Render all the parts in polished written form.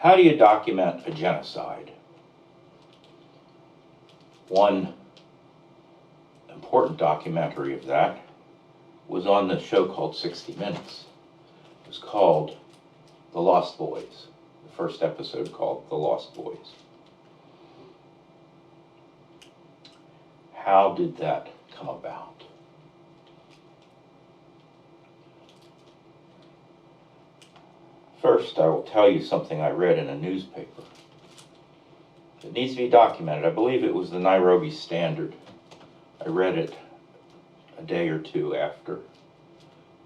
How do you document a genocide? One important documentary of that was on the show called 60 Minutes. It was called The Lost Boys. The first episode called The Lost Boys. How did that come about? First, I will tell you something I read in a newspaper. It needs to be documented. I believe it was the Nairobi Standard. I read it a day or two after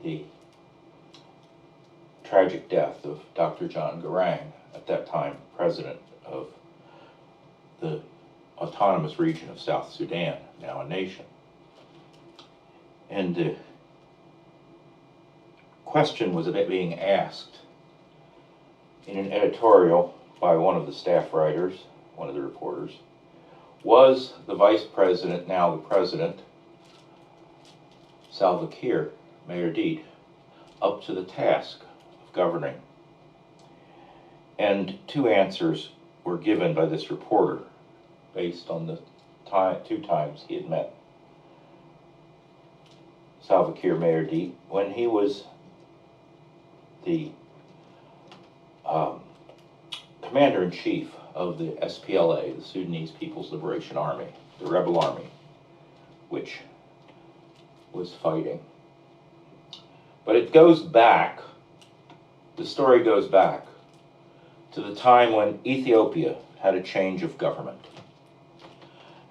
the tragic death of Dr. John Garang, at that time president of the autonomous region of South Sudan, now a nation. And the question was being asked in an editorial by one of the staff writers, one of the reporters, was the vice president, now the president, Salva Kiir, Mayardit, up to the task of governing? And two answers were given by this reporter based on the two times he had met Salva Kiir Mayardit when he was the commander-in-chief of the SPLA, the Sudanese People's Liberation Army, the rebel army, which was fighting. But it goes back, the story goes back to the time when Ethiopia had a change of government.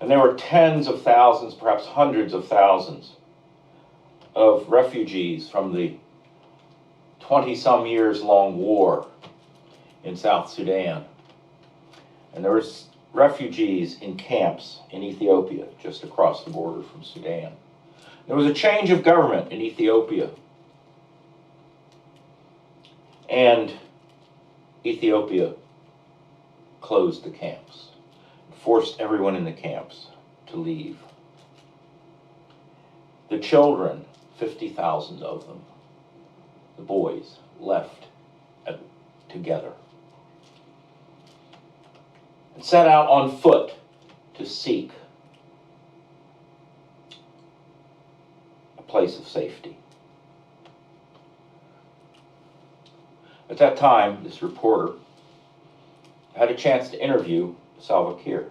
And there were tens of thousands, perhaps hundreds of thousands of refugees from the 20-some years long war in South Sudan. And there were refugees in camps in Ethiopia, just across the border from Sudan. There was a change of government in Ethiopia. And Ethiopia closed the camps, forced everyone in the camps to leave. The children, 50,000 of them, the boys, left together and set out on foot to seek a place of safety. At that time, this reporter had a chance to interview Salva Kiir.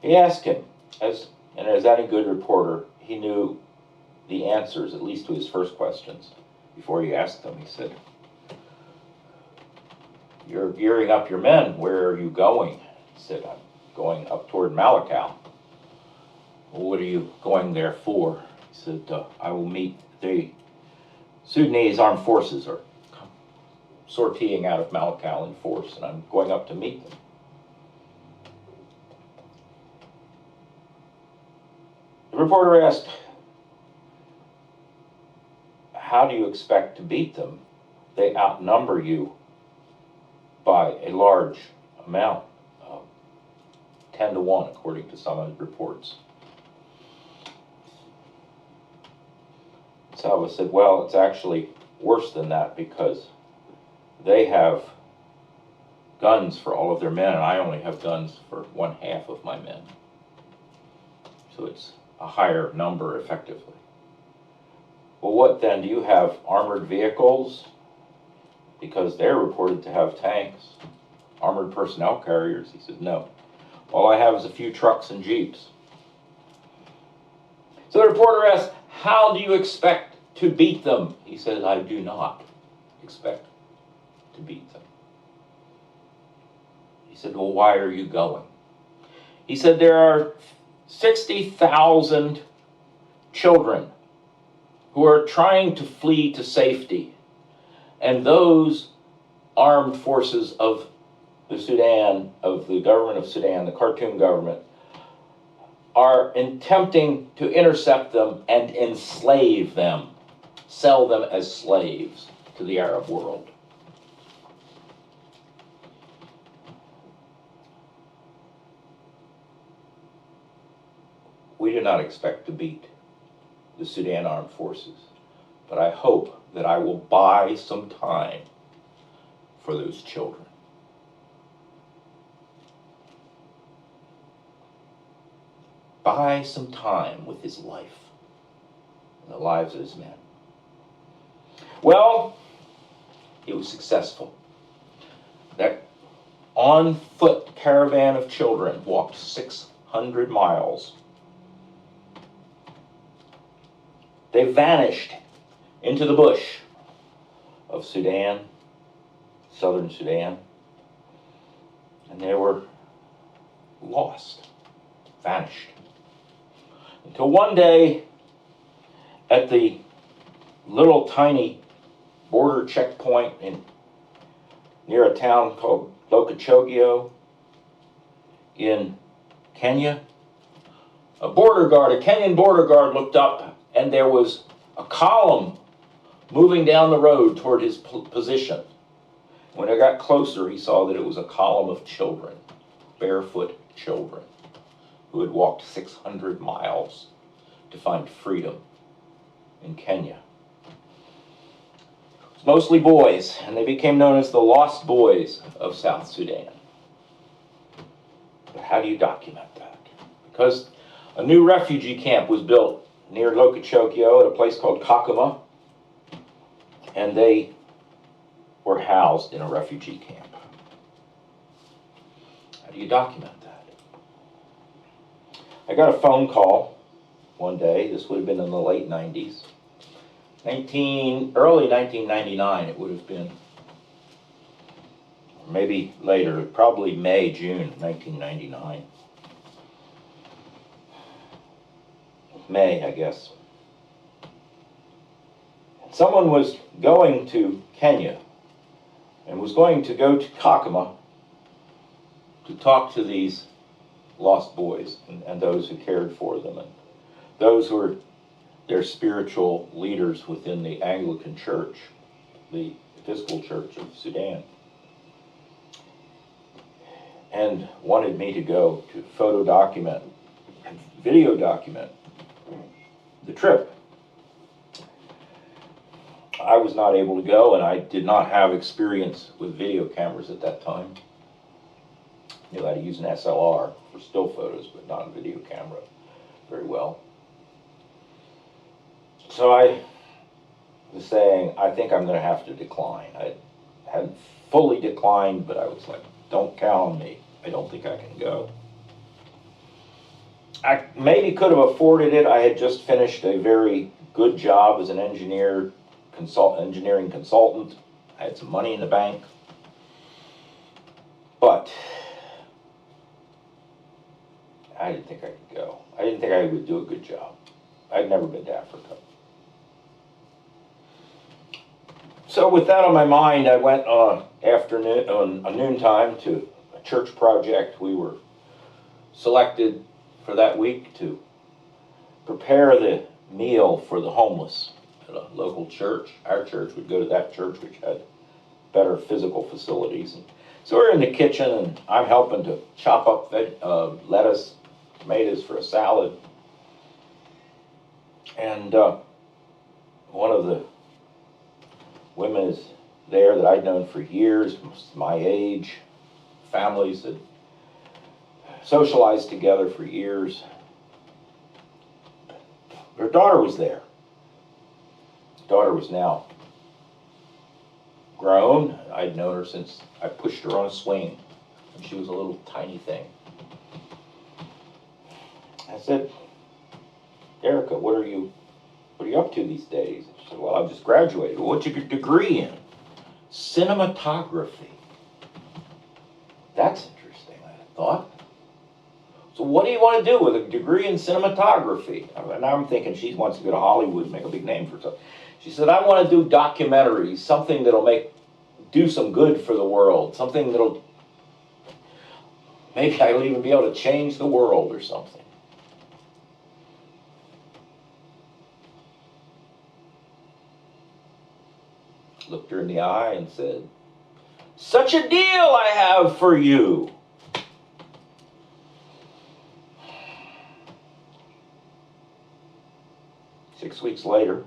He asked him, as any good reporter, he knew the answers, at least to his first questions. Before he asked them, he said, "You're gearing up your men. Where are you going?" He said, "I'm going up toward Malakal." "Well, what are you going there for?" He said, "I will meet the Sudanese armed forces are sortieing out of Malakal in force, and I'm going up to meet them." The reporter asked, "How do you expect to beat them? They outnumber you by a large amount, 10 to 1, according to some of the reports." Salva said, "Well, it's actually worse than that because they have guns for all of their men, and I only have guns for one half of my men. So it's a higher number, effectively." "Well, what then? Do you have armored vehicles?" Because they're reported to have tanks, armored personnel carriers. He said, "No. All I have is a few trucks and jeeps." So the reporter asked, "How do you expect to beat them?" He said, "I do not expect to beat them." He said, "Well, why are you going?" He said, "There are 60,000 children who are trying to flee to safety. And those armed forces of the Sudan, of the government of Sudan, the Khartoum government, are attempting to intercept them and enslave them, sell them as slaves to the Arab world." We do not expect to beat the Sudan armed forces, but I hope that I will buy some time for those children. Buy some time with his life and the lives of his men. Well, he was successful. That on-foot caravan of children walked 600 miles. They vanished into the bush of Sudan, southern Sudan, and they were lost, vanished. Until one day, at the little tiny border checkpoint near a town called Lokichogio in Kenya, a Kenyan border guard looked up, and there was a column moving down the road toward his position. When he got closer, he saw that it was a column of children, barefoot children, who had walked 600 miles to find freedom in Kenya. It's mostly boys, and they became known as the Lost Boys of South Sudan. But how do you document that? Because a new refugee camp was built near Lokichogio at a place called Kakuma, and they were housed in a refugee camp. How do you document that? I got a phone call one day. This would have been in the late 90s. Early 1999 it would have been. Or maybe later, probably May, June 1999. May, I guess. Someone was going to Kenya and was going to go to Kakuma to talk to these lost boys and those who cared for them and those who were their spiritual leaders within the Anglican Church, the Episcopal Church of Sudan, and wanted me to go to photo document and video document the trip. I was not able to go, and I did not have experience with video cameras at that time. I knew how to use an SLR for still photos, but not a video camera very well. So I was saying, I think I'm going to have to decline. I hadn't fully declined, but I was like, don't count on me. I don't think I can go. I maybe could have afforded it. I had just finished a very good job as an engineering consultant. I had some money in the bank. But I didn't think I could go. I didn't think I would do a good job. I'd never been to Africa. So with that on my mind, I went on noontime to a church project. We were selected for that week to prepare the meal for the homeless at a local church. Our church would go to that church, which had better physical facilities. And so we're in the kitchen, and I'm helping to chop up lettuce, tomatoes for a salad. And one of the women is there that I'd known for years, my age, families had socialized together for years. Her daughter was there. Her daughter was now grown. I'd known her since I pushed her on a swing when she was a little tiny thing. I said, Erica, what are you up to these days? She said, well, I've just graduated. Well, what's your degree in? Cinematography. That's interesting, I thought. So what do you want to do with a degree in cinematography? And I'm thinking she wants to go to Hollywood and make a big name for herself. She said, I want to do documentaries, something that'll do some good for the world, something that'll, maybe I'll even be able to change the world or something. Looked her in the eye and said, such a deal I have for you. Six weeks later,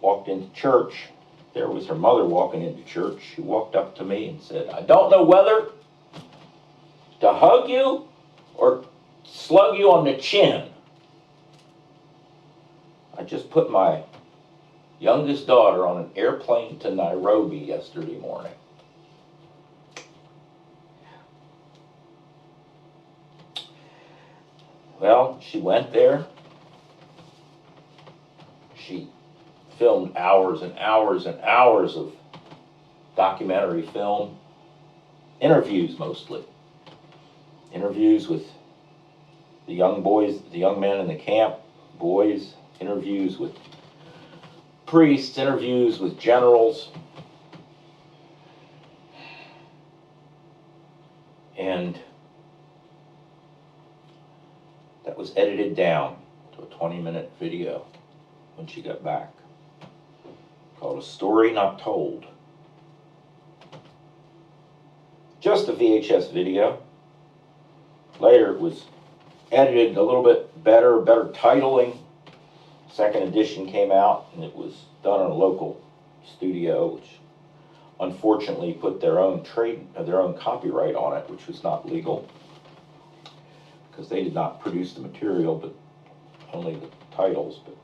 walked into church. There was her mother walking into church. She walked up to me and said, "I don't know whether to hug you or slug you on the chin." I just put my youngest daughter on an airplane to Nairobi yesterday morning. Well, she went there. She filmed hours and hours and hours of documentary film, interviews mostly. Interviews with the young boys, the young men in the camp, boys, interviews with priests, interviews with generals. And that was edited down to a 20-minute video when she got back, called A Story Not Told. Just a VHS video. Later it was edited a little bit better titling. Second edition came out, and it was done in a local studio, which unfortunately put their own copyright on it, which was not legal, because they did not produce the material, but only the titles. But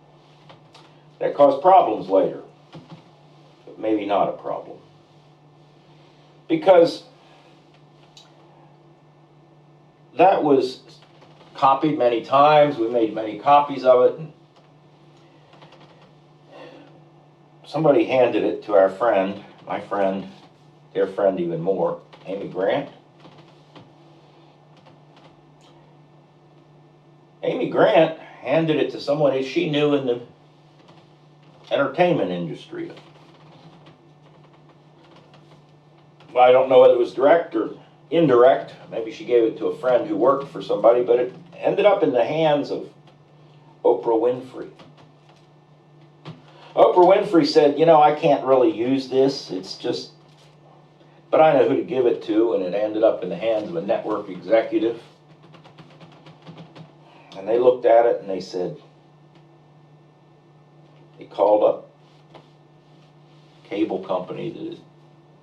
that caused problems later, but maybe not a problem, because that was copied many times. We made many copies of it, and somebody handed it to our friend, my friend, their friend even more, Amy Grant. Amy Grant handed it to someone she knew in the entertainment industry. Well, I don't know whether it was direct or indirect. Maybe she gave it to a friend who worked for somebody, but it ended up in the hands of Oprah Winfrey. Oprah Winfrey said, I can't really use this. It's just, but I know who to give it to, and it ended up in the hands of a network executive. And they looked at it and they said, they called up a cable company that had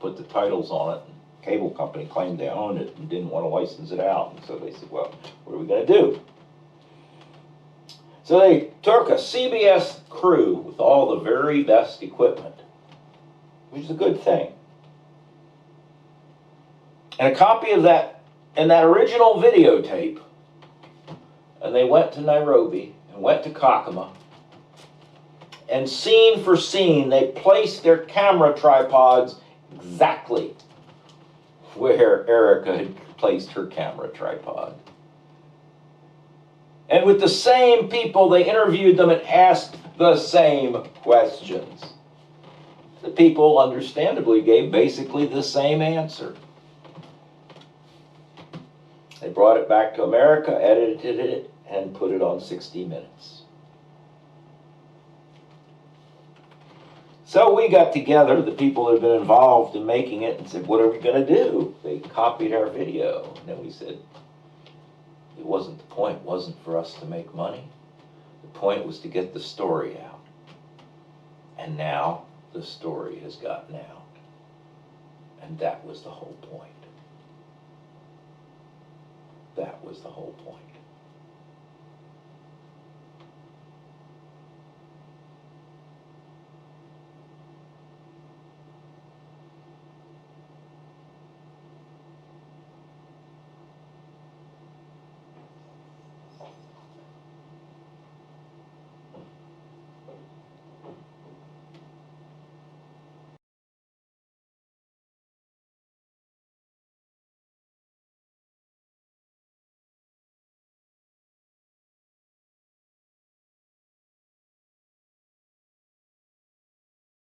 put the titles on it. The cable company claimed they owned it and didn't want to license it out. And so they said, well, what are we going to do? So they took a CBS crew with all the very best equipment, which is a good thing, and a copy of that and that original videotape, and they went to Nairobi and went to Kakuma, and scene for scene they placed their camera tripods exactly where Erica had placed her camera tripod. And with the same people, they interviewed them and asked the same questions. The people, understandably, gave basically the same answer. They brought it back to America, edited it, and put it on 60 Minutes. So we got together, the people that had been involved in making it, and said, what are we going to do? They copied our video. And then we said, the point wasn't for us to make money. The point was to get the story out. And now the story has gotten out. And that was the whole point. That was the whole point.